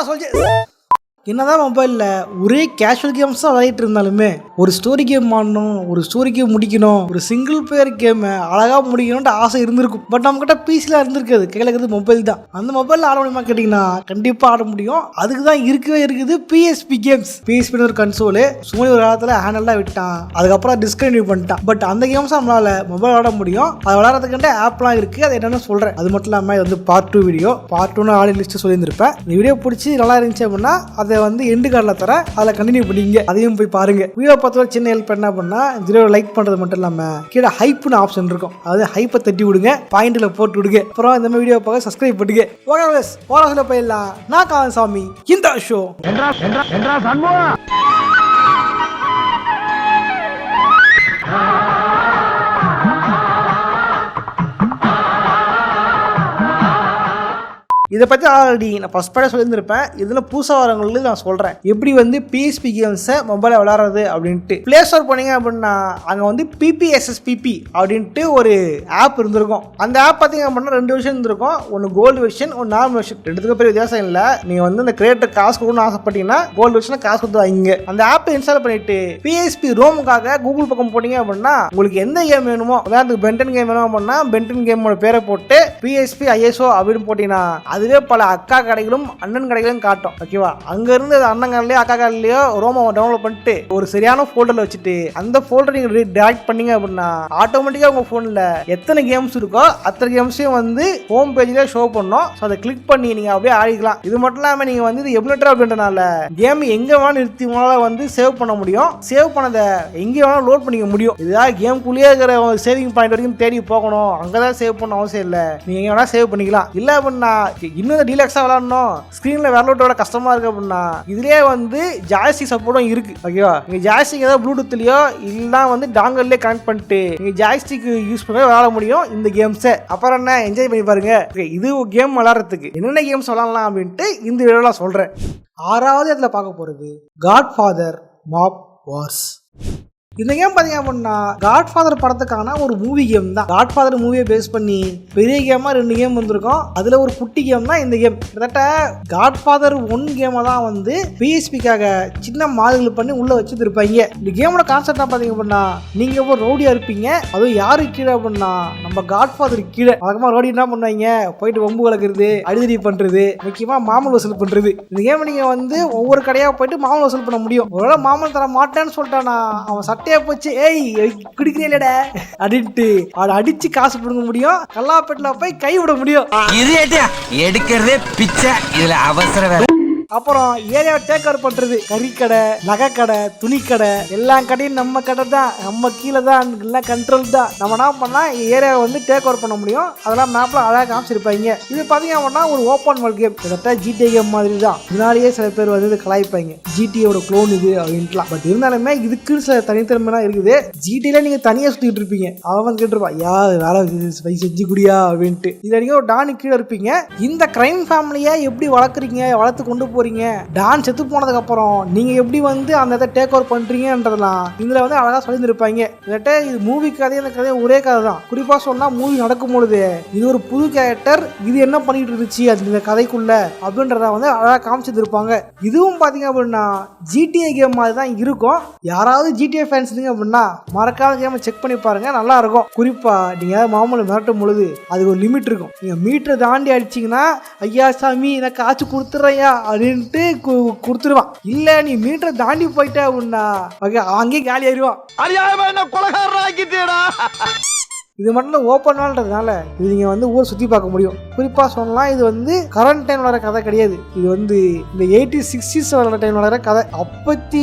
சொல்லிச்சு. என்னதான் மொபைலில் ஒரே கேஷுவல் கேம்ஸ் தான் விளையாட்டு இருந்தாலுமே ஒரு ஸ்டோரி கேம் ஆடணும், ஒரு ஸ்டோரி கேம் முடிக்கணும், ஒரு சிங்கிள் பிளேயர் கேமை அழகாக முடிக்கணும்னு ஆசை இருந்திருக்கும். பட் நம்மகிட்ட பிசியில் இருந்திருக்காது, கையில் இருக்கிறது மொபைல் தான். அந்த மொபைலில் ஆட முடியுமா கேட்டிங்கன்னா கண்டிப்பாக ஆட முடியும். அதுக்கு தான் இருக்குது பிஎஸ்பி கேம்ஸ். பிஎஸ்பின்னு ஒரு கன்சோலு சோனி ஒரு காலத்தில் ஹேண்டலாக விட்டான், அதுக்கப்புறம் டிஸ்கண்டினியூ பண்ணிட்டான். பட் அந்த கேம்ஸ் நம்மளால் மொபைல் ஆட முடியும். அது விளையாடுறதுக்கிட்ட ஆப்லாம் இருக்குது, அது என்னென்னு சொல்கிறேன். அது மட்டும் இல்லாமல் இது வந்து part 2 video. Part 2 audio list சொல்லியிருந்திருப்பேன். இந்த வீடியோ பிடிச்சி நல்லா இருந்துச்சு அப்படின்னா அதை வந்து எண்டு கார்டில் தரேன், அதில் கண்டினியூ பண்ணிங்க, அதையும் போய் பாருங்க. வீடியோ பார்த்து சின்ன ஹெல்ப் என்ன பண்ணா ஜீரோ லைக் பண்றது மட்டும் இல்லாம கீழே ஹைப்னு ஆப்ஷன் இருக்கும், அதாவது ஹைப்பை தட்டி விடுங்க, பாயிண்ட்ல போட்டு விடுங்க. அப்புறம் இந்த மாதிரி வீடியோ பார்க்க சப்ஸ்கிரைப் பண்ணுங்க. ஓகே போயிடலாம். நான் காலசாமி, இந்த ஷோ இதை பற்றி ஆல்ரெடி நான் ஃபஸ்ட் பார்ட்டாக சொல்லியிருந்திருப்பேன். இதில் புதுசாக வரவங்களுக்கு நான் சொல்கிறேன் எப்படி வந்து பிஎஸ்பி கேம்ஸை மொபைலில் விளாட்றது அப்படின்ட்டு. ப்ளே ஸ்டோர் போனீங்க அப்படின்னா அங்கே வந்து பிபிஎஸ்எஸ்பிபி அப்படின்ட்டு ஒரு ஆப் இருந்திருக்கும். அந்த ஆப் பார்த்தீங்க அப்படின்னா 2 வெர்ஷன் இருந்திருக்கும். ஒன்று கோல்டு வெர்ஷன், ஒன்று நார்மல் வெர்ஷன். ரெண்டுத்துக்கும் பெரிய வித்தியாசம் இல்லை. நீங்கள் வந்து அந்த கிரியேட்டர் காசு கொடுக்கணும்னு ஆசைப்பட்டீங்கன்னா கோல்டு வெர்ஷனை காசு கொடுத்து வாங்கிங்க. அந்த ஆப்பை இன்ஸ்டால் பண்ணிட்டு பிஎஸ்பி ரோமுக்காக கூகுள் பக்கம் போனீங்க அப்படின்னா உங்களுக்கு எந்த கேம் வேணுமோ, அதாவது பென்டன் கேம் வேணும் அப்படின்னா பென்டன் கேமோட பேரை போட்டு பிஎஸ்பி ஐஎஸ்ஓ அப்படின்னு போட்டீங்கன்னா அதுவே பல அக்கா கடைகளும் அண்ணன் கடைகளும் காட்டும். ஓகேவா? அங்க இருந்து அண்ணன் கடையிலயோ அக்கா கடையிலயோ ரோமோ டவுன்லோட் பண்ணிட்டு ஒரு சரியான ஃபோல்டர்ல வச்சுட்டு அந்த ஃபோல்டர் நீங்க டைரக்ட் பண்ணீங்க அப்படின்னா ஆட்டோமேட்டிக்கா உங்க போன்ல எத்தனை கேம்ஸ் இருக்கோ அத்தனை கேம்ஸையும் வந்து ஹோம் பேஜ்ல ஷோ பண்ணும். ஸோ அதை கிளிக் பண்ணி நீங்க அப்படியே ஆடிக்கலாம். இது மட்டும் இல்லாம நீங்க வந்து இது எமுலேட்டர் அப்படின்றனால கேம் எங்க வேணாலும் நிறுத்தி உங்களால வந்து சேவ் பண்ண முடியும். சேவ் பண்ணதை எங்க வேணாலும் லோட் பண்ணிக்க முடியும். இதுதான் கேம்குள்ளேயே இருக்கிற சேவிங் பாயிண்ட் வரைக்கும் தேடி போகணும், அங்கதான் சேவ் பண்ண அவசியம் இல்லை. நீங்க எங்க வேணா சேவ் பண்ணிக்கலாம். இல்ல அப்படின்னா இன்னும் டீலக்ஸா விளாடணும், ஸ்கிரீன்ல விரலோட்டோட கஷ்டமா இருக்கு அப்படின்னா இதுலயே வந்து ஜாய்ஸ்டிக் சப்போர்ட்டும் இருக்கு. ஓகேவா? நீங்க ஜாய்ஸ்டிக் ஏதாவது ப்ளூடூத்லயோ இல்ல வந்து டாங்கல்லே கனெக்ட் பண்ணிட்டு நீங்க ஜாய்ஸ்டிக் யூஸ் பண்ணி விளாட முடியும் இந்த கேம்ஸை. அப்புறம் என்ன, என்ஜாய் பண்ணி பாருங்க. இது கேம் விளாடுறதுக்கு என்னென்ன கேம்ஸ் விளாடலாம் அப்படின்ட்டு இந்த வீடியோல சொல்றேன். 6வது இடத்துல பார்க்க போறது காட்ஃபாதர் மாப் வார்ஸ். இந்த கேம் பார்த்தீங்க அப்படின்னா காட்ஃபாதர் படத்துக்கான ஒரு மூவி கேம் தான். காட்ஃபாதர் மூவியை பேஸ் பண்ணி பெரிய கேமா 2 கேம் வந்திருக்கும். அதுல ஒரு குட்டி கேம் தான் இந்த கேம். கிட்டத்தட்ட காட்ஃபாதர் 1 கேமை தான் வந்து பிஎஸ்பிக்காக சின்ன மாடல் பண்ணி உள்ள வச்சுருப்பாங்க. இந்த கேமோட கான்செப்ட் பார்த்தீங்க அப்படின்னா நீங்க ஒரு ரவுடியா இருப்பீங்க. அதுவும் யாரு கீழே அப்படின்னா நம்ம காட்ஃபாதர் கீழே. அதுக்கப்புறமா ரவுடி என்ன பண்ணுவாங்க, போயிட்டு வம்பு கலக்குறது, அடிதடி பண்றது, முக்கியமா மாமல் வசூல் பண்றது. இந்த கேம் நீங்க வந்து ஒவ்வொரு கடையா போயிட்டு மாமல் வசூல் பண்ண முடியும். ஒருவேளை மாமல் தர மாட்டேன்னு சொல்லிட்டானா அவன் சட்டையா போச்சு, ஏய் குடிக்கிறீங்களடா அப்படின்ட்டு அவளை அடிச்சு காசு பிடுங்க முடியும். கல்லாப்பேட்டில் போய் கை விட முடியும். எடுக்கிறதே பிச்சை, இதுல அவசரம். அப்புறம் ஏரியாவை டேக் ஓவர் பண்றது, கறிக்கடை, நகைக்கடை, துணிக்கடை, எல்லா கடையும் நம்ம கடை தான், நம்ம கீழே தான், எல்லாம் கண்ட்ரோல் தான். நம்ம என்ன பண்ணா ஏரியாவை வந்து டேக் ஓவர் பண்ண முடியும். அதெல்லாம் மேப்ல அழகாக காமிச்சிருப்பாங்க. இது பாத்தீங்க அப்படின்னா ஒரு ஓப்பன் வேர்ல்ட் கேம், கிட்டத்தட்ட ஜிடிஏ கேம் மாதிரி தான். இதனாலேயே சில பேர் வந்து கலாய்ப்பாங்க ஜிடிஏவோட க்ளோன் இது அப்படின்ட்டுலாம். பட் இருந்தாலுமே இதுக்கு சில தனித்திறமைலாம் இருக்குது. ஜிடிஏல நீங்க தனியா சுத்திட்டு இருப்பீங்க, அவன் வந்து கேட்டுருப்பா யா வேலை செஞ்சு குடியா அப்படின்ட்டு. இதுல நீங்க ஒரு டானி கீழே இருப்பீங்க. இந்த கிரைம் ஃபேமிலியை எப்படி வளர்க்குறீங்க, வளர்த்து கொண்டு போறீங்க, டான் செத்து போனதுக்கு அப்புறம் நீங்க எப்படி வந்து அந்த இதை டேக் ஓவர் பண்றீங்கன்றதெல்லாம் இதுல வந்து அழகா சொல்லியிருப்பாங்க. இது மூவி கதை, அந்த கதை ஒரே கதை தான். குறிப்பா சொன்னா மூவி நடக்கும் பொழுது இது ஒரு புது கேரக்டர், இது என்ன பண்ணிட்டு இருந்துச்சு அந்த கதைக்குள்ள அப்படின்றத வந்து அழகா காமிச்சிருப்பாங்க. இதுவும் பாத்தீங்க அப்படின்னா ஜிடிஏ கேம் மாதிரி தான் இருக்கும். யாராவது ஜிடிஏ ஃபேன்ஸ் அப்படின்னா மறக்காத கேம் செக் பண்ணி பாருங்க, நல்லா இருக்கும். குறிப்பா நீங்க மாமூல மிரட்டும் பொழுது அதுக்கு ஒரு லிமிட் இருக்கும். நீங்க மீட்டரை தாண்டி அடிச்சீங்கன்னா ஐயா சாமி எனக்கு காய்ச்சி கொடுத்துறையா அப்படின்ட்டு கொடுத்துருவான். இல்ல நீ மீட்டரை தாண்டி போயிட்ட அப்படின்னா அங்கேயே காலி ஆயிடுவான். இது மட்டும் ஓப்பன் வேல்ன்றதுனால இது நீங்க வந்து ஊர் சுத்தி பார்க்க முடியும். குறிப்பா சொல்லலாம் இது வந்து கரண்ட் டைம் வளர கதை கிடையாது. இது வந்து இந்த 80s 60s வளர டைம் வளர கதை. அப்பத்தி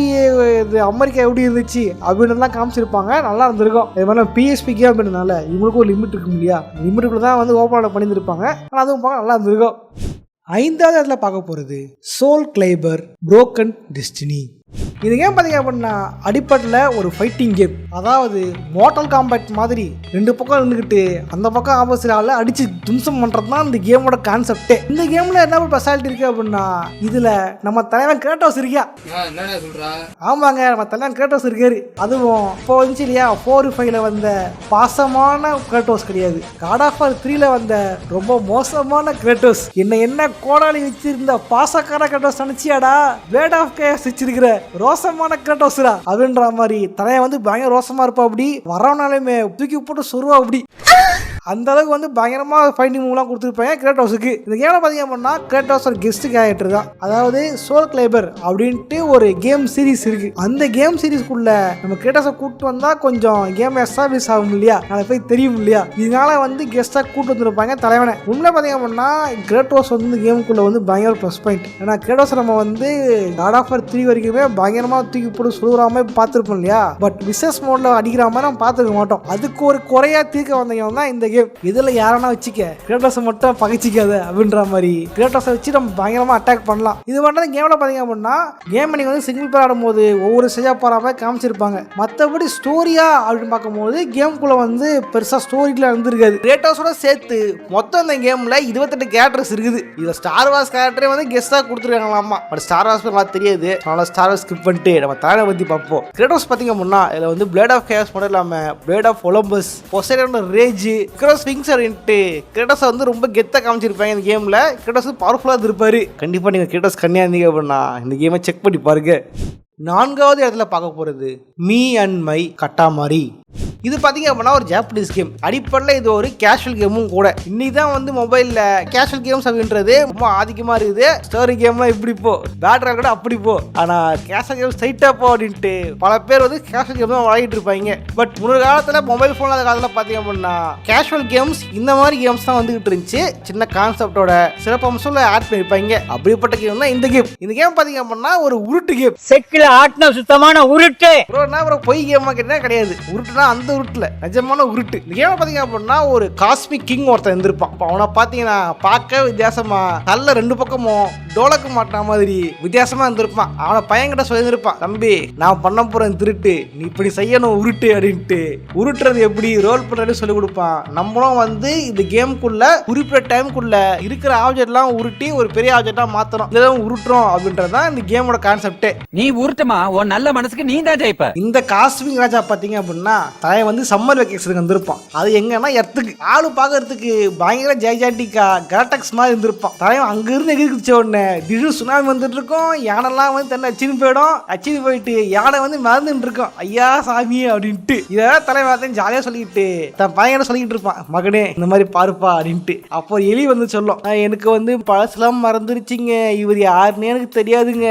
இது அமெரிக்கா எப்படி இருந்துச்சு அப்படின்னு காமிச்சிருப்பாங்க, நல்லா இருந்திருக்கும். இது மாதிரி பிஎஸ்பி கேம் அப்படின்றதுனால இவங்களுக்கும் ஒரு லிமிட் இருக்கும் இல்லையா, லிமிட்டுக்குள்ள தான் வந்து ஓப்பன் பண்ணியிருப்பாங்க. ஆனால் அதுவும் பார்க்க நல்லா இருந்திருக்கும். 5வது இடத்துல பார்க்க போறது சோல் கிளைபர் புரோக்கன் டெஸ்டினி. இது கேம் பார்த்தீங்க அப்படின்னா அடிப்படையில் ஒரு ஃபைட்டிங் கேம். அதாவது மோட்டல் காம்பேக்ட் மாதிரி 2 பக்கம் இருந்துக்கிட்டு அந்த பக்கம் ஆப்போசிட் ஆள அடிச்சு தும்சம் பண்றது தான் இந்த கேமோட கான்செப்டே. இந்த கேம்ல என்ன ஒரு ஸ்பெஷாலிட்டி இருக்கு அப்படின்னா இதுல நம்ம தலைவன் கிரேட்டோஸ் இருக்கியா. ஆமாங்க, நம்ம தலைவன் கிரேட்டோஸ் இருக்காரு. அதுவும் இப்போ வந்துச்சு இல்லையா 4-5ல வந்த பாசமான கிரேட்டோஸ் கிடையாது. God of War 3ல வந்த ரொம்ப மோசமான கிரேட்டோஸ். என்ன கோடாலி வச்சிருந்த பாசக்கார கிரேட்டோஸ் நினைச்சியாடா வேர்ட் ஆஃப் கேஸ் வச்சிருக்கிற ரோசமான கிரேட்டோஸ்ரா அப்படின்ற மாதிரி தலையை வந்து பயங்கர ரோசமா இருப்பா. அப்படி வரவனாலுமே தூக்கி போட்டு சொருவா அப்படி அந்த அளவுக்கு வந்து பயங்கரமா ஃபைண்டிங் மூவ்லாம் கொடுத்துருப்பாங்க கிரேட்டோஸுக்கு. இந்த கேம்ல பாத்தீங்க அப்படின்னா கிரேட்டோஸ் ஒரு கெஸ்ட் கேரக்டர் தான். அதாவது சோல் கிளைபர் அப்படின்ட்டு ஒரு கேம் சீரிஸ் இருக்கு. அந்த கேம் சீரிஸ்க்குள்ள நம்ம கிரேட்டோஸை கூப்பிட்டு வந்தா கொஞ்சம் கேம் எஸ்டாப்ளிஷ் ஆகும் இல்லையா, நாளை போய் தெரியும் இல்லையா, இதனால வந்து கெஸ்டா கூப்பிட்டு வந்திருப்பாங்க தலைவனை. உண்மையில பாத்தீங்க அப்படின்னா கிரேட்டோஸ் வந்து கேமுக்குள்ள வந்து பயங்கர ப்ளஸ் பாயிண்ட். ஏன்னா கிரேட்டோஸ் நம்ம வந்து God of War 3 வரைக்குமே பயங்கரமா தூக்கி போட்டு சுடுறாம பார்த்துருப்போம் இல்லையா. பட் விசஸ் மோட்ல அடிக்கிற மாதிரி நம்ம பார்த்துருக்க மாட்டோம். அதுக்கு ஒரு குறையா தீர்க்க வந்தவங்க தான் இந்த கேம். இதுல யாரனா வச்சுக்க கிரேட்டோஸை மட்டும் பகைச்சிக்காத அப்படின்ற மாதிரி கிரேட்டோஸை வச்சு நம்ம பயங்கரமா அட்டாக் பண்ணலாம். இது மட்டும் கேம்ல பாத்தீங்க அப்படின்னா கேம் நீங்க வந்து சிங்கிள் பிளேயர் ஆடும்போது ஒவ்வொரு ஸ்டேஜா போறாம காமிச்சிருப்பாங்க. மற்றபடி ஸ்டோரியா அப்படின்னு பார்க்கும்போது கேமுக்குள்ள வந்து பெருசா ஸ்டோரிக்குள்ள இருந்திருக்காது. கிரேட்டோஸோட சேர்த்து மொத்தம் இந்த கேம்ல 28 கேரக்டர்ஸ் இருக்குது. இதுல ஸ்டார் வார்ஸ் கேரக்டரே வந்து கெஸ்டா கொடுத்துருக்காங்களாமா. பட் ஸ்டார் வார்ஸ் நல்லா தெரியாது, அதனால ஸ்டார் வார்ஸ் ஸ்கிப் பண்ணிட்டு நம்ம தாழ பத்தி பார்ப்போம். கிரேட்டோஸ் பாத்தீங்க அப்படின்னா இதுல வந்து பிளேட் ஆஃப் கேஸ் மட்டும் இல்லாம blade of Olympus, Poseidon rage, Kratos வந்து ரொம்ப கெத்தா காமிச்சிருப்பாங்க. இந்த கேம்ல கிரேட்டோஸ் பவர்ஃபுல்லா இருப்பாரு. கண்டிப்பா நீங்க கிரேட்டோஸ் கன்னியா இருந்தீங்க அப்படின்னா இந்த கேமை செக் பண்ணி பாருங்க. 4வது இடத்துல பார்க்க போறது மீ அண்ட் மை கட்டாமாரி. இது பார்த்தீங்க அப்படின்னா ஒரு ஜாப்பனீஸ் கேம். அடிப்படையில் இது ஒரு கேஷுவல் கேமும் கூட. இன்னைக்கு தான் வந்து மொபைலில் கேஷுவல் கேம்ஸ் அப்படின்றது ரொம்ப ஆதிக்கமாக இருக்குது. ஸ்டோரி கேம்லாம் இப்படி போ, பேட்டரா கூட அப்படி போ, ஆனால் கேஷுவல் கேம் ஸ்ட்ரைட்டாக போ அப்படின்ட்டு பல பேர் வந்து கேஷுவல் கேம் தான் விளையாடிட்டு இருப்பாங்க. பட் முன்னொரு காலத்தில் மொபைல் ஃபோன் அந்த காலத்தில் பார்த்தீங்க அப்படின்னா கேஷுவல் கேம்ஸ் இந்த மாதிரி கேம்ஸ் தான் வந்துகிட்டு இருந்துச்சு. சின்ன கான்செப்டோட சிறப்பம்சம் ஆட் பண்ணியிருப்பாங்க. அப்படிப்பட்ட கேம் தான் இந்த கேம். இந்த கேம் பார்த்தீங்க அப்படின்னா ஒரு உருட்டு கேம். செக்கில் ஆட்டின சுத்தமான உருட்டு. அப்புறம் பொய் கேமா கேட்டா கிடையாது. உருட்டுனா அந்த உருட்டுல நிஜமான உருட்டு. இந்த கேம் பாத்தீங்க அப்படின்னா ஒரு காஸ்மிக் கிங் ஒருத்தன் இருந்திருப்பான். அவனை பாத்தீங்கன்னா பார்க்க வித்தியாசமா நல்ல 2 பக்கமும் டோலக்கு மாட்டா மாதிரி வித்தியாசமா இருந்திருப்பான். அவனை பையன்கிட்ட சொல்லியிருப்பான், தம்பி நான் பண்ண போறேன் திருட்டு, நீ இப்படி செய்யணும் உருட்டு அப்படின்ட்டு. உருட்டுறது எப்படி ரோல் பண்றது சொல்லி கொடுப்பான். நம்மளும் வந்து இந்த கேமுக்குள்ள குறிப்பிட்ட டைமுக்குள்ள இருக்கிற ஆப்ஜெக்ட்லாம் உருட்டி ஒரு பெரிய ஆப்ஜெக்டா மாத்தணும், இதெல்லாம் உருட்டுறோம் அப்படின்றதான் இந்த கேமோட கான்செப்டே. நீ உருட்டுமா உன் நல்ல மனசுக்கு நீ தான் ஜெயிப்ப. இந்த காஸ்மிக் ராஜா பாத்தீங்க அப்படின்னா தலைவன் வந்து சம்மர் வெக்கேஷனுக்கு வந்திருப்பான். அது எங்கன்னா எர்த்துக்கு ஆளு பாக்குறதுக்கு பயங்கர ஜெய்ஜாண்டிக்கா கராடக்ஸ் மாதிரி இருந்திருப்பான். தலைவன் அங்க இருந்து எகிரிச்ச உடனே திடீர்னு சுனாமி வந்துட்டு இருக்கும். யானெல்லாம் வந்து தன்னை அச்சின்னு போயிடும். அச்சின்னு போயிட்டு யானை வந்து மறந்துட்டு இருக்கும், ஐயா சாமி அப்படின்ட்டு. இதெல்லாம் தலைவன் ஜாலியா சொல்லிக்கிட்டு தன் பையனை சொல்லிக்கிட்டு இருப்பான், மகனே இந்த மாதிரி பாருப்பா அப்படின்ட்டு. அப்போ எலி வந்து சொல்லும், எனக்கு வந்து பழசுலாம் மறந்துருச்சுங்க, இவர் யாருன்னு எனக்கு தெரியாதுங்க.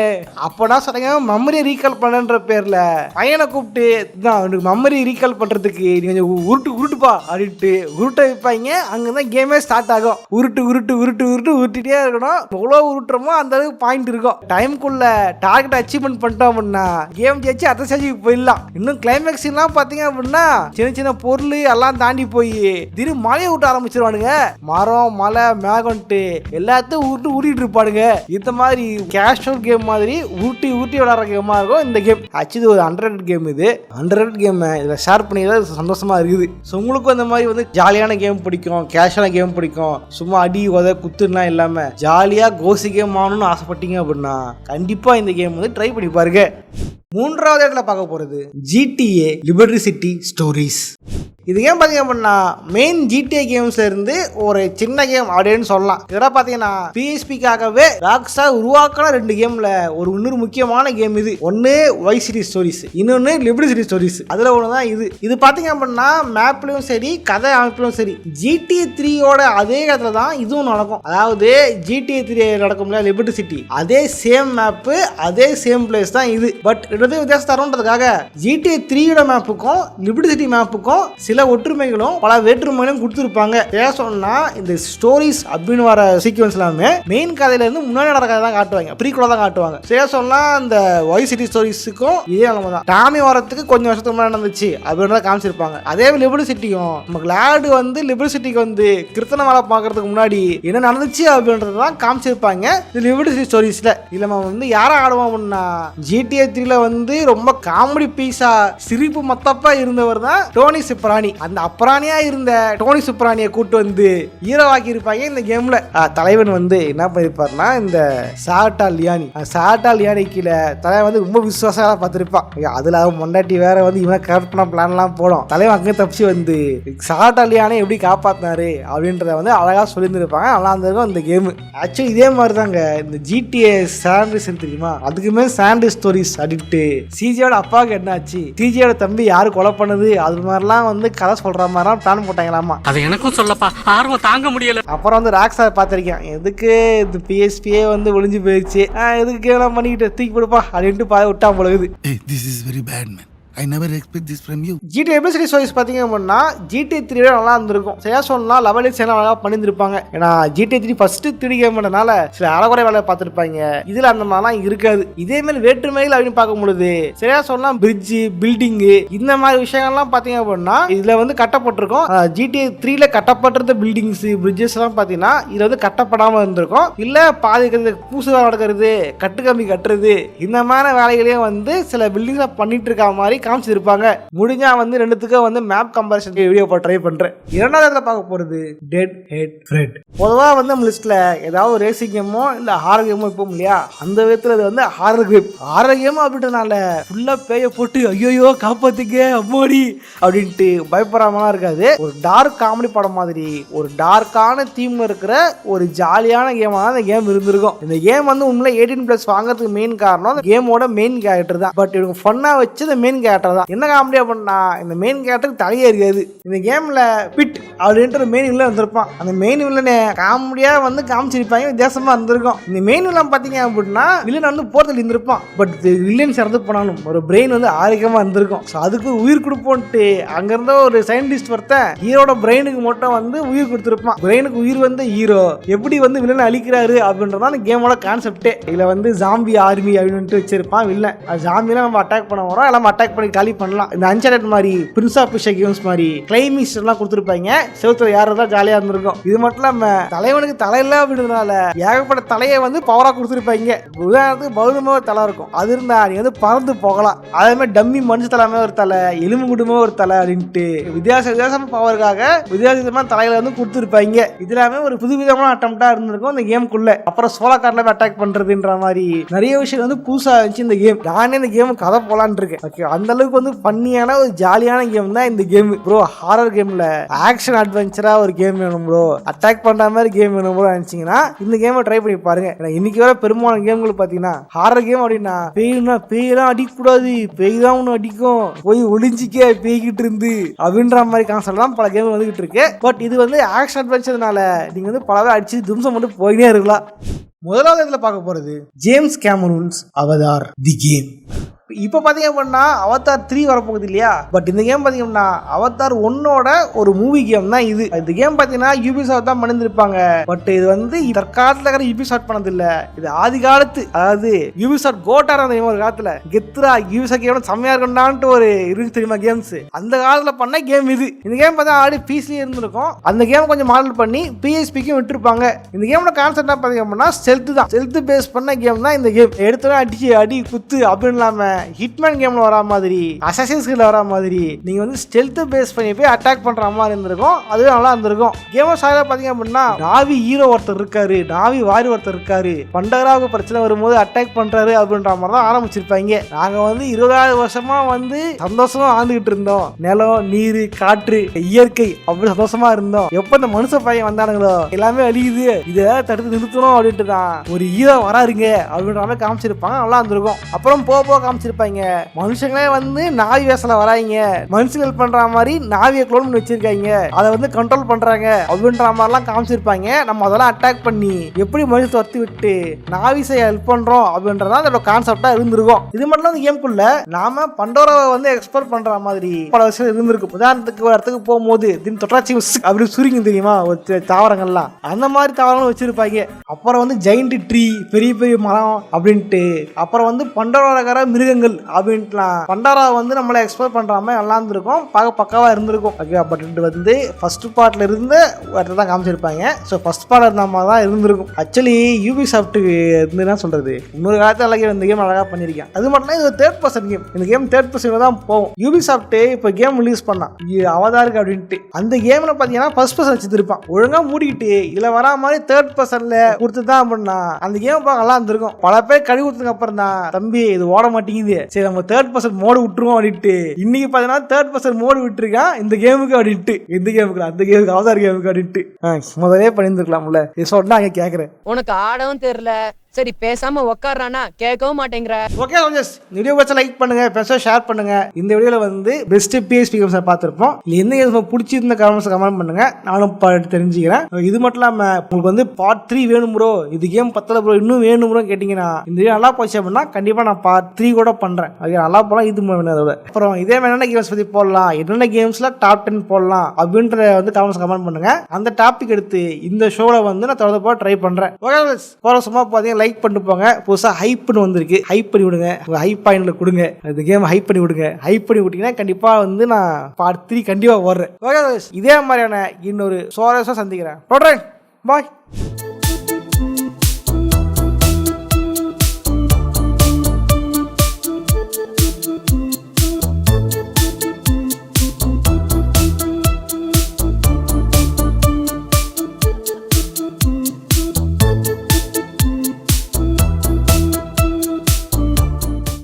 அப்போனா சொல்லுங்க மெமரியை ரீகால் பண்ணுன்ற பேர்ல பையனை கூப்பிட்டு தான் அவனுக்கு மெமரி ரீகால் பண்றதுக்கு நீ கொஞ்சம் உருட்டுப்பா அப்படின்ட்டு உருட்ட வைப்பாங்க. அங்கதான் கேமே ஸ்டார்ட் ஆகும். உருட்டிட்டே இருக்கணும். எவ்வளவு உருட்டுறோமோ அந்த அளவுக்கு பாயிண்ட் இருக்கும். டைமுக்குள்ள டார்கெட் அச்சீவ்மெண்ட் பண்ணிட்டோம் அப்படின்னா கேம் ஜெயிச்சு அடுத்த ஸ்டேஜுக்கு போயிடலாம். இன்னும் கிளைமேக்ஸ் எல்லாம் பாத்தீங்க அப்படின்னா சின்ன சின்ன பொருள் எல்லாம் தாண்டி போய் திடீர்னு மழையை விட்டு ஆரம்பிச்சிருவானுங்க. மரம் மலை மேகம்ட்டு எல்லாத்தையும் உருட்டிட்டு இருப்பானுங்க. இந்த மாதிரி கேஷுவல் கேம் மாதிரி ஊட்டி விளையாடுற கேமா இருக்கும் இந்த கேம். ஆக்சுவலி ஒரு அண்டர்ரேட்டட் கேம். இது அண்டர்ரேட்டட் கேம் இதில் ஷேர் பண்ணிதான் சந்தோஷமா இருக்குது. ஸோ உங்களுக்கும் அந்த மாதிரி வந்து ஜாலியான கேம் பிடிக்கும், கேஷுவலான கேம் பிடிக்கும், சும்மா அடி உத குத்துலாம் இல்லாமல் ஜாலியாக கோசி கேம் ஆகணும்னு ஆசைப்பட்டீங்க அப்படின்னா கண்டிப்பாக இந்த கேம் வந்து ட்ரை பண்ணி பாருங்க. 3வது இடத்துல பார்க்க போகிறது GTA லிபர்ட்டி சிட்டி ஸ்டோரிஸ். இது கேம் பார்த்தீங்க அப்படின்னா மெயின் GTA கேம்ஸ்ல இருந்து ஒரு சின்ன கேம் அப்படின்னு சொல்லலாம். இதெல்லாம் பார்த்தீங்கன்னா PSPக்காகவே ராக்ஸ்டார் உருவாக்கின 2 கேம்ல ஒரு இன்னொரு முக்கியமான கேம் இது. ஒன்று வைஸ் சிட்டி ஸ்டோரிஸ், இன்னொன்று லிபர்ட்டி சிட்டி ஸ்டோரிஸ். அதில் ஒன்று தான் இது. இது பார்த்தீங்க அப்படின்னா மேப்லையும் சரி கதை அமைப்பிலும் சரி GTA 3யோட அதே இடத்துல தான் இதுவும் நடக்கும். அதாவது GTA 3 நடக்கும்ல லிபர்ட்டி சிட்டி, அதே சேம் மேப்பு அதே சேம் பிளேஸ் தான் இது. பட் 2 வித்தியாசம் தருன்றதுக்காக GTA 3யோட மேப்புக்கும் லிபர்ட்டி சிட்டி மேப்புக்கும் சில சில ஒற்றுமைகளும் பல வேற்றுமைகளும் கொடுத்துருப்பாங்க. சொன்னா இந்த ஸ்டோரிஸ் அப்படின்னு வர சீக்வன்ஸ் எல்லாமே மெயின் கதையில இருந்து முன்னாடி நடக்கிறத தான் காட்டுவாங்க, ப்ரீக்வலா தான் காட்டுவாங்க. சரியா சொன்னா இந்த வாய்ஸ் சிட்டி ஸ்டோரிஸுக்கும் இதே நிலைமை தான். டாமி வரத்துக்கு கொஞ்சம் வருஷத்துக்கு முன்னாடி நடந்துச்சு அப்படின்றத காமிச்சிருப்பாங்க. அதே லிபர்டி சிட்டியும் நம்ம கிளாடு வந்து லிபர்டி சிட்டிக்கு வந்து கிருத்தன வேலை பார்க்கறதுக்கு முன்னாடி என்ன நடந்துச்சு அப்படின்றது தான் காமிச்சிருப்பாங்க இந்த லிபர்டி சிட்டி ஸ்டோரிஸ்ல. இல்ல நம்ம வந்து யாரை ஆடுவோம் அப்படின்னா GTA 3ல வந்து ரொம்ப காமெடி பீஸா சிரிப்பு மத்தப்பா இருந்தவர் தான் டோனி சுப்ரானி. அந்த அப்ரானியா இருந்த டோனி சுப்ரானியை கூட்டு வந்து ஹீரோவாக்கி இருப்பாங்க இந்த கேம்ல. தலைவன் வந்து என்ன பண்ணிருப்பாருன்னா இந்த சாட்டா லியானி கீழே தலைவன் வந்து ரொம்ப விசுவாசமா பார்த்திருப்பான். அதுல அவன் மொண்டாட்டி வேற வந்து இவனை கரெக்ட் பண்ண பிளான் எல்லாம் போடும். தலைவன் அங்கே தப்பிச்சு வந்து சாட்டா லியானை எப்படி காப்பாத்தினாரு அப்படின்றத வந்து அழகா சொல்லியிருந்திருப்பாங்க. நல்லா இருந்திருக்கும் இந்த கேம். ஆக்சுவலி இதே மாதிரி தாங்க இந்த GTA சாண்ட்ரிஸ் தெரியுமா, அதுக்குமே சாண்ட்ரிஸ் ஸ்டோரிஸ் அடிக்ட். சிஜியோட அப்பாவுக்கு என்ன ஆச்சு, சிஜியோட தம்பி யாரு கொலை பண்ணது, அது மாதிரிலாம் வந்து கதை சொல்ற மாதிரிலாம் பிளான் போட்டாங்களாமா. அது எனக்கும் சொல்லப்பா, ஆர்வம் தாங்க முடியல. அப்புறம் வந்து ராக்ஸார் பார்த்திருக்கேன், எதுக்கு இந்த PSPயே வந்து ஒளிஞ்சு போயிடுச்சு, எதுக்கு கேவலம் பண்ணிக்கிட்டு தூக்கி போடுப்பா அப்படின்ட்டு விட்டா போலகுது. This is very bad, man. I never expect this from you. GTA episode stories பார்த்தீங்க அப்படின்னா GTA 3 நல்லா இருந்திருக்கும். சரியா சொன்னா லெவல் எல்லாம் அழகாக பண்ணியிருந்திருப்பாங்க. ஏன்னா GTA 3 ஃபர்ஸ்ட் 3D கேம்னால சில அறகுறை வேலையை பார்த்துருப்பாங்க. இதில் அந்த மாதிரிலாம் இருக்காது. இதே மாதிரி வேற்றுமைகள் அப்படின்னு பார்க்கும் பொழுது சரியா சொன்னா பிரிட்ஜு, பில்டிங்கு இந்த மாதிரி விஷயங்கள்லாம் பார்த்தீங்க அப்படின்னா இதில் வந்து கட்டப்பட்டிருக்கும். GTA 3ல கட்டப்பட்டிருந்த பில்டிங்ஸ், பிரிட்ஜஸ் எல்லாம் பார்த்தீங்கன்னா இதில் வந்து கட்டப்படாமல் இருந்திருக்கும். இல்லை பாதி பூசு நடக்கிறது, கட்டுக்கம்பி கட்டுறது இந்த மாதிரி வேலைகளையும் வந்து சில பில்டிங்ஸை பண்ணிட்டு இருக்க மாதிரி காமிச்சிருப்பாங்க. முடிஞ்சா வந்து ரெண்டுத்துக்கும் வந்து மேப் கம்பேரிசன் வீடியோ ட்ரை பண்றேன். இரண்டாவது பார்க்க போறது டெட் ஹெட் ஃப்ரெட். பொதுவா வந்து நம்ம லிஸ்ட்ல ஏதாவது ரேசிங் கேமோ இல்ல ஹாரர் கேமோ இப்போ இல்லையா, அந்த விதத்துல இது வந்து ஹாரர் கேம் அப்படின்றதுனால ஃபுல்லா பேய போட்டு ஐயோ காப்பாத்துக்க அம்மாடி அப்படின்ட்டு பயப்படாமலாம் இருக்காது. ஒரு டார்க் காமெடி படம் மாதிரி ஒரு டார்க்கான தீம்ல இருக்கிற ஒரு ஜாலியான கேமா தான் இந்த கேம் இருந்திருக்கும். இந்த கேம் வந்து உண்மையில 18+ வாங்குறதுக்கு மெயின் காரணம் கேமோட மெயின் கேரக்டர் தான். பட் இவங்க ஃபன்னா வச்சு இந்த மெயின் கேரக்டர் தான். என்ன காமெடி அப்படின்னா இந்த மெயின் கேரக்டருக்கு தலையே இருக்காது. இந்த கேம்ல பிட் அப்படின்ற மெயின் வில்லன் வந்திருப்பான். அந்த மெயின் வில்லனை காமெடியா வந்து காமிச்சிருப்பாங்க, வித்தியாசமா இருந்திருக்கும். இந்த மெயின் வில்லன் பாத்தீங்க அப்படின்னா வில்லன் வந்து போர்த்தல் இருந்திருப்பான். பட் வில்லன்ஸ் இறந்து போனாலும் ஒரு பிரெயின் வந்து ஆரோக்கியமா இருந்திருக்கும். ஸோ அதுக்கு உயிர் கொடுப்போன்ட்டு அங்க இருந்த ஒரு சயின்டிஸ்ட் ஒருத்தன் ஹீரோட பிரெயினுக்கு மட்டும் வந்து உயிர் கொடுத்திருப்பான். பிரெயினுக்கு உயிர் வந்து ஹீரோ எப்படி வந்து வில்லனை அழிக்கிறாரு அப்படின்றதான் அந்த கேமோட கான்செப்டே. இதுல வந்து ஜாம்பி ஆர்மி அப்படின்னு வச்சிருப்பான் வில்லன். ஜாம்பிலாம் நம்ம அட்டாக் பண்ண வரோம், எல்லாம் அட்டாக் பண்ணி காலி பண்ணலாம். இந்த அன்சார்டட் மாதிரி பிரின்ஸ் ஆஃப் பர்ஷியா கேம்ஸ் மாதிரி கிளைமிக்ஸ் எல்லாம் கொடுத்துருப்பாங்க. செவத்துல யாரெல்லாம் ஜாலியா இருந்திருக்கும். இது மட்டும் இல்லாம தலைவனுக்கு தலை இல்ல அப்படின்றதுனால ஏகப்பட்ட தலையை வந்து பவரா கொடுத்துருப்பாங்க. உதாரணத்துக்கு பௌர்ணமா ஒரு தலை இருக்கும், அது இருந்தா நீ வந்து பறந்து போகலாம். அதே மாதிரி டம்மி மனுஷ தலைமை ஒரு தலை, எலும்பு குடும்பம் ஒரு தலை அப்படின்ட்டு வித்தியாசமான பவருக்காக வித்தியாசமான தலைகளை வந்து கொடுத்துருப்பாங்க. இதெல்லாமே ஒரு புதுவிதமான அட்டம்ப்டா இருந்திருக்கும் இந்த கேமுக்குள்ள. அப்புறம் சோலா கார்ல அட்டாக் பண்றதுன்ற மாதிரி நிறைய விஷயம் வந்து புதுசா இருந்துச்சு இந்த கேம். நானே இந்த கேம் கதை போலான்னு இருக்கேன். அந்த அளவுக்கு வந்து பண்ணியான ஒரு ஜாலியான கேம் தான் இந்த கேம் ப்ரோ. ஹாரர் கேம்ல ஆக்ஷன் அட்வென்ச்சரா ஒரு கேம் வேணும் ப்ரோ, அட்டாக் பண்ற மாதிரி கேம் வேணும் ப்ரோ நினைச்சீங்கன்னா இந்த கேமை ட்ரை பண்ணி பாருங்க. இன்னைக்கு வர பெரும்பாலான கேம்கள் பாத்தீங்கன்னா ஹாரர் கேம் அப்படின்னா பேய்லாம் அடிக்கக்கூடாது, பேய் தான் ஒன்று அடிக்கும், போய் ஒளிஞ்சிக்க பேய்கிட்டு இருந்து அப்படின்ற மாதிரி கான்செப்ட் தான் பல கேம் வந்துகிட்டு இருக்கு. பட் இது வந்து ஆக்ஷன் அட்வென்ச்சர்னால நீங்க வந்து பலவே அடிச்சு தும்சம் மட்டும் போயிட்டே இருக்கலாம். முதலாவது இடத்துல பார்க்க போறது ஜேம்ஸ் கேமரூன்ஸ் அவதார் தி கேம். இப்போ பார்த்தீங்க அப்படின்னா அவதார் 3 வரப்போகுது இல்லையா. பட் இந்த கேம் பார்த்தீங்கன்னா அவதார் 1ஓட ஒரு மூவி கேம் தான் இது. இந்த கேம் பார்த்தீங்கன்னா யூபிசாஃப்ட் தான் பண்ணியிருப்பாங்க. பட் இது வந்து தற்காலத்தில் இருக்கிற யூபிசாஃப்ட் பண்ணது இல்லை. இது ஆதி காலத்து, அதாவது யூபிசாஃப்ட் கோட்டார் அந்த ஒரு காலத்தில் கெத்ரா யூபிசாஃப்ட் கேம் செம்மையா இருக்கணும்னான்ட்டு ஒரு இருக்கு தெரியுமா கேம்ஸ், அந்த காலத்தில் பண்ண கேம் இது. இந்த கேம் பார்த்தா ஆல்ரெடி பிசிலே இருந்திருக்கும். அந்த கேம் கொஞ்சம் மாடல் பண்ணி PSPக்கும் விட்டுருப்பாங்க. இந்த கேமோட கான்செப்ட் பார்த்தீங்க அப்படின்னா ஸ்டெல்த் தான், ஸ்டெல்த் பேஸ் பண்ண கேம் தான் இந்த கேம். எடுத்தோன்னா அடி குத்து அப்படின்னு இல்லாம ஹிட்மேன் கேம்ல வரா மாதிரி, அசாசின்ஸ் கிரீட்ல வரா மாதிரி நீங்க வந்து ஸ்டெல்த் பேஸ் பண்ணி போய் அட்டாக் பண்ற மாதிரி இருந்திருக்கும். அதுவே நல்லா இருந்திருக்கும். கேம் சாயில பாத்தீங்க அப்படின்னா நாவி ஹீரோ ஒருத்தர் இருக்காரு, நாவி வாரி ஒருத்தர் இருக்காரு, பண்டகராவுக்கு பிரச்சனை வரும்போது அட்டாக் பண்றாரு அப்படின்ற மாதிரி தான் ஆரம்பிச்சிருப்பாங்க. நாங்க வந்து 20,000 வருஷமா வந்து சந்தோஷமா ஆண்டுகிட்டு இருந்தோம். நிலம், நீர், காற்று, இயற்கை அப்படி சந்தோஷமா இருந்தோம். எப்ப இந்த மனுஷ பையன் வந்தானுங்களோ எல்லாமே அழியுது, இதை தடுத்து நிறுத்தணும் அப்படின்ட்டு தான் ஒரு ஹீரோ வராருங்க அப்படின்ற மாதிரி காமிச்சிருப்பாங்க. நல்லா இருந்திருக்கும். அப்புறம் போக போக காமிச்சிருப்பாங்க மனுஷங்களே வந்து நாவி வேசல வராங்க, மனுஷங்க பண்ற மாதிரி நாவியை க்ளோன் பண்ணி வச்சிருக்காங்க, அதை வந்து கண்ட்ரோல் பண்றாங்க அப்படின்ற மாதிரிலாம் காமிச்சிருப்பாங்க. நம்ம அதெல்லாம் அட்டாக் பண்ணி எப்படி மனுஷன் துரத்தி விட்டு நாவிஸை ஹெல்ப் பண்றோம் அப்படின்றதான் அதோட கான்செப்டா இருந்திருக்கும். இது மட்டும் தான் கேம்குள்ள நாம பண்டோராவை வந்து எக்ஸ்ப்ளோர் பண்ற மாதிரி பல விஷயம் இருந்திருக்கும். உதாரணத்துக்கு ஒரு இடத்துக்கு போகும்போது தின் தொட்டாச்சி அப்படி சுருங்கி தெரியுமா ஒரு தாவரங்கள்லாம், அந்த மாதிரி தாவரங்களும் வச்சிருப்பாங்க. அப்புறம் வந்து ஜெயிண்ட் ட்ரீ, பெரிய பெரிய மரம் அப்படின்ட்டு, அப்புறம் வந்து பண்டோராக்கார மிருகங்கள் அப்படின்ட்டுலாம் பண்டோரா வந்து நம்மளை எக்ஸ்ப்ளோர் பண்ற மாதிரி நல்லா இருந்திருக்கும். பார்க்க பக்காவா இருந்திருக்கும். ஓகே, பட் வந்து ஃபர்ஸ்ட் பார்ட்ல இருந்து இடத்துல தான் காமிச்சிருப்பாங்க. ஸோ ஃபர்ஸ்ட் பார்ட்ல இருந்த மாதிரி தான் இருந்திருக்கும். ஆக்சுவலி யூபிசாஃப்ட் இருந்து என்ன சொல்றது, இன்னொரு காலத்தில் அழகே இந்த கேம் அழகா பண்ணிருக்கேன். அது மட்டும் தான் இது ஒரு தேர்ட் பர்சன் கேம். இந்த கேம் தேர்ட் பர்சன் தான் போகும். யூபிசாஃப்ட் இப்போ கேம் ரிலீஸ் பண்ணான் அவதாருக்கு அப்படின்ட்டு. அந்த கேம்ல பாத்தீங்கன்னா ஃபர்ஸ்ட் பர்சன் வச்சிருப்பான். ஒழுங்கா மூடிக்கிட்டு இதுல வரா மாதிரி தேர்ட் பர்சன்ல கொடுத்துதான் அப்படின்னா அந்த கேம் பார்க்க நல்லா இருந்திருக்கும். பல பேர் கழுவி கொடுத்ததுக்கு அப்புறம் தான் தம்பி இது ஓட மாட்டேங்குது, சரி நம்ம தேர்ட் பர்சன் மோடு விட்டுருவோம் அப்படின்ட்டு இன்னைக்கு பாத்தீங்கன்னா தேர்ட் பர்சன் மோடு விட்டுருக்கான் இந்த கேமுக்கு அப்படின்ட்டு. இந்த கேமுக்கு அந்த கேமுக்கு அவதார் கேமுக்கு அப்படின்ட்டு முதலே பண்ணிருக்கலாம்ல. இது சொன்னா அங்க கேக்குறேன். உனக்கு ஆடவும் தெரியல, சரி பேசாம உட்கார்றானா கேட்கவும் மாட்டேங்கிற. ஓகே ஜஸ்ட் இந்த வீடியோ வச்சு லைக் பண்ணுங்க, பெருசாக ஷேர் பண்ணுங்க. இந்த வீடியோல வந்து பெஸ்ட் PSP கேம்ஸை பார்த்துருப்போம். இல்லை எந்த கேம்ஸ் பிடிச்சிருந்த கமெண்ட் பண்ணுங்க, நானும் தெரிஞ்சுக்கிறேன். இது மட்டும் இல்லாமல் உங்களுக்கு வந்து பார்ட் 3 வேணும் ப்ரோ, இது கேம் பத்தல ப்ரோ, இன்னும் வேணும் ப்ரோ கேட்டிங்கன்னா இந்த வீடியோ நல்லா போச்சு அப்படின்னா கண்டிப்பாக நான் பார்ட் 3 கூட பண்ணுறேன். ஓகே, நல்லா போகலாம். இது வேணும். அப்புறம் இதே என்னென்ன கேம்ஸ் பற்றி போடலாம், என்னென்ன கேம்ஸில் டாப் 10 போடலாம் அப்படின்ற வந்து கமெண்ட் பண்ணுங்க. அந்த டாபிக் எடுத்து இந்த ஷோவில் வந்து நான் தொடர்ந்து போக ட்ரை பண்ணுறேன். ஓகே, போகிற சும்மா பார்த்தீங்கன்னா லைக் பண்ணிட்டு போங்க. புதுசா ஹைப்னு வந்திருக்கு, ஹைப் பண்ணி விடுங்க. ஹைப் பாயிண்ட்ல கொடுங்க, இந்த கேம் ஹைப் பண்ணி விடுங்க. ஹைப் பண்ணி விட்டீங்கன்னா கண்டிப்பா வந்து நான் பார்ட் 3 கண்டிப்பா வர்றேன். இதே மாதிரியான இன்னொரு சுவாரஸ்யம் சந்திக்கிறேன். பாய்.